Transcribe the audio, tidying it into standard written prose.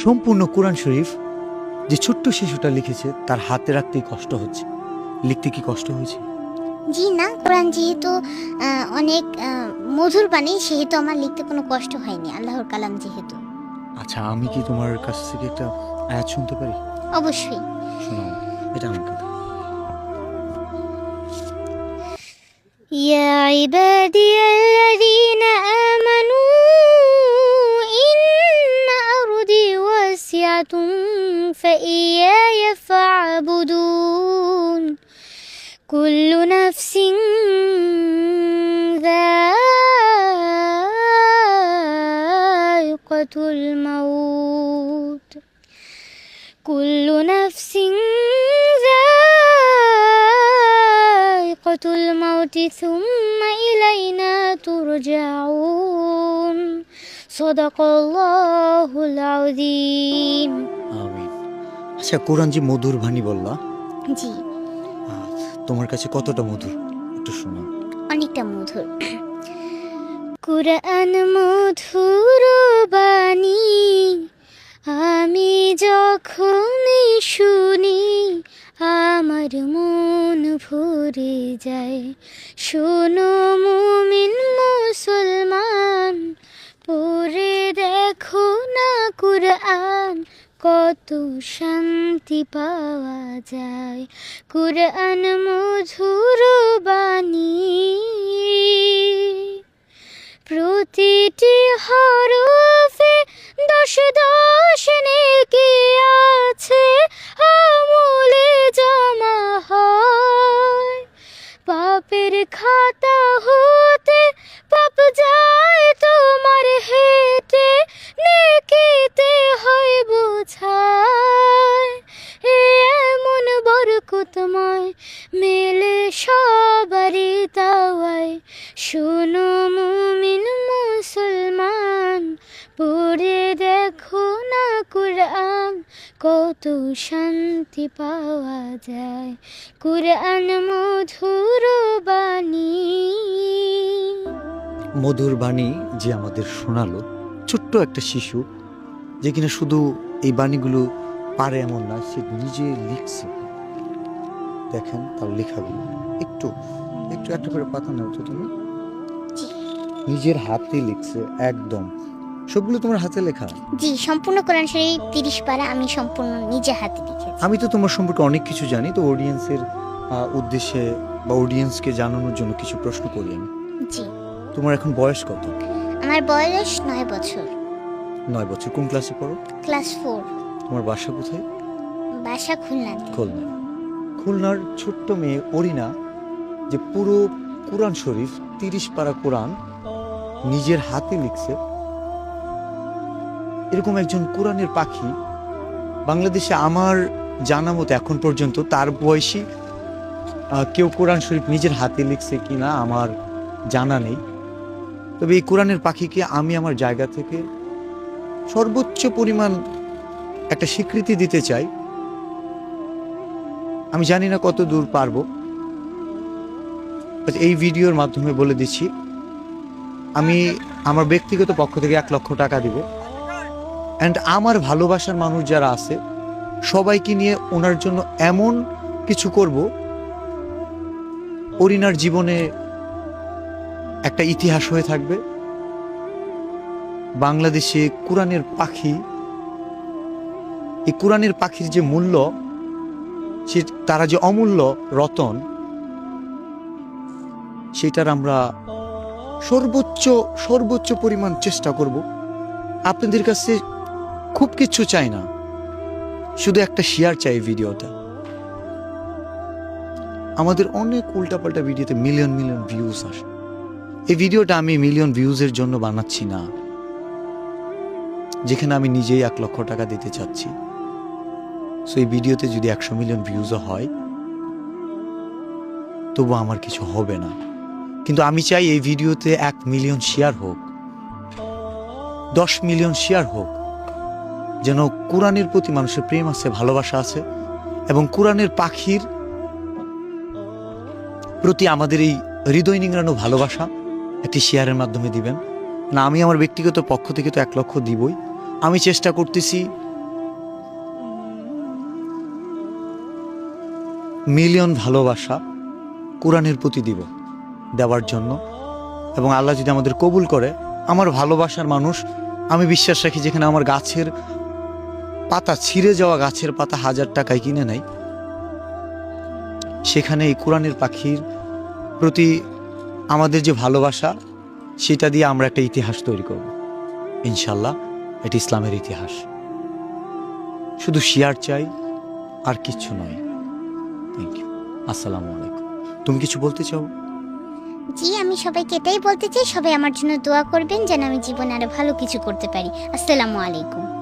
সম্পূর্ণ কোরআন শরীফ যে ছোট্ট শিশুটা লিখেছে তার হাতে রাখতেই কষ্ট হচ্ছে। লিখতে কি কষ্ট হয়েছে? জি না, কোরআন যেহেতু অনেক মধুর বাণী, সেহেতু আমার লিখতে কোনো কষ্ট হয়নি, আল্লাহর কালাম যেহেতু। আচ্ছা, আমি কি তোমার কাছ থেকে একটা আয়াত শুনতে পারি? অবশ্যই। শোনাও, এটা আমার কথা। ইয়া ইবাদিয়াল্লাযীনা আমানু ইন্না আরদি ওয়াসিআতুন ফাইয়ায়া ফা'বুদুন কুল্লু নাফসিন যায়িকাতুল মাউত কুল্লু নাফসিন যায়িকাতুল মাউত সুম্মা ইলাইনা তুরজাউন সাদাকাল্লাহুল আযীম। আমিন। আচ্ছা, কোরআন যে মধুর বাণী বললা, জি, তোমার কাছে কতটা মধুর একটু শোনাও। অনেকটা মধুর। কুরআন মধুর বাণী, আমি যখনই শুনি আমার মন ভরে যায়। শোনো মুমিন মুসলমান, পড়ে দেখো না কুরআন, কত শান্তি পাওয়া যায়। কুরআন মধুর বাণী, প্রতিটি হরফে 10 নেকি আছে, আমলে জমা হয়। পাপের খাতা হতে পাপ যায় তোমার হেঁটে, নেকিতে হয় বোঝায়। এমন বরকতময় মেলে সবারই দাওয়ায়। শোনো মুমিন মুসলমান, পড়ে দেখো না কুরআন, কত শান্তি পাওয়া যায়। কুরআন মধুর বাণী। মধুর বাণী যে আমাদের শোনালো, ছোট্ট একটা শিশু যে কিনা শুধু এই বাণীগুলো পারে এমন না, সে নিজে লিখছে। দেখেন তার লেখাগুলো, একটু একটু একটা করে পাতা নাও তো তুমি। নিজের হাতে লিখছে, একদম সবগুলো তোমার হাতে লেখা। জি, সম্পূর্ণ কোরআন শরীফ 30 পারা আমি সম্পূর্ণ নিজে হাতে লিখেছি। আমি তো তোমার সম্পর্কে অনেক কিছু জানি, তো অডিয়েন্সের উদ্দেশ্যে বা অডিয়েন্সকে জানানোর জন্য কিছু প্রশ্ন করি আমি। জি, তোমার এখন বয়স কত? আমার বয়স 9 বছর। 9 বছর। কোন ক্লাসে পড়ো? ক্লাস 4। তোমার বাসা কোথায়? বাসা খুলনাতে। খুলনা। খুলনার ছোট্ট মেয়ে অরিনা যে পুরো কোরআন শরীফ 30 পারা কোরআন নিজের হাতে লিখছে, এরকম একজন কোরআনের পাখি বাংলাদেশে আমার জানা মতো এখন পর্যন্ত তার বয়সী কেউ কোরআন শরীফ নিজের হাতে লিখছে কিনা আমার জানা নেই। তবে এই কোরআনের পাখিকে আমি আমার জায়গা থেকে সর্বোচ্চ পরিমাণ একটা স্বীকৃতি দিতে চাই। আমি জানি না কত দূর পারবো, এই ভিডিওর মাধ্যমে বলে দিচ্ছি, আমি আমার ব্যক্তিগত পক্ষ থেকে 1 লক্ষ টাকা দিব। অ্যান্ড আমার ভালোবাসার মানুষ যারা আছে সবাইকে নিয়ে ওনার জন্য এমন কিছু করব, অরিনার জীবনে একটা ইতিহাস হয়ে থাকবে। বাংলাদেশে কোরআনের পাখি, এই কোরআনের পাখির যে মূল্য, সে তারা যে অমূল্য রতন, সেটার আমরা সর্বোচ্চ পরিমাণ চেষ্টা করব। আপনাদের কাছে খুব কিছু চাই না, শুধু একটা শেয়ার চাই ভিডিওটা। আমাদের অনেক উল্টাপাল্টা ভিডিওতে মিলিয়ন ভিউজ আসে। এই ভিডিওটা আমি মিলিয়ন ভিউজের জন্য বানাচ্ছি না, যেখানে আমি নিজেই 1 লক্ষ টাকা দিতে চাচ্ছি। সো এই ভিডিওতে যদি 100 মিলিয়ন ভিউজও হয় তবু আমার কিছু হবে না, কিন্তু আমি চাই এই ভিডিওতে 1 মিলিয়ন শেয়ার হোক, 10 মিলিয়ন শেয়ার হোক, যেন কোরআনের প্রতি মানুষের প্রেম আছে, ভালোবাসা আছে, এবং কোরআনের পাখির প্রতি আমাদের এই হৃদয় নিংড়ানো ভালোবাসা একটি শেয়ারের মাধ্যমে দিবেন না। আমি আমার ব্যক্তিগত পক্ষ থেকে তো 1 লক্ষ দিবই। আমি চেষ্টা করতেছি মিলিয়ন ভালোবাসা কোরআনের প্রতি দিব, দেওয়ার জন্য। এবং আল্লাহ যদি আমাদের কবুল করে, আমার ভালোবাসার মানুষ, আমি বিশ্বাস রাখি যেখানে আমার গাছের পাতা, ছিঁড়ে যাওয়া গাছের পাতা 1000 টাকায় কিনে নেয়, সেখানে এই কোরআনের পাখির প্রতি আমাদের যে ভালোবাসা, সেটা দিয়ে আমরা একটা ইতিহাস তৈরি করব ইনশাল্লাহ। এটি ইসলামের ইতিহাস। শুধু শেয়ার চাই, আর কিচ্ছু নয়। Thank you. আসসালামু আলাইকুম। তুমি কিছু বলতে চাও? জি, আমি সবাইকে এটাই বলতে চাই, সবাই আমার জন্য দোয়া করবেন যেন আমি জীবনে আরো ভালো কিছু করতে পারি। আসসালামু আলাইকুম।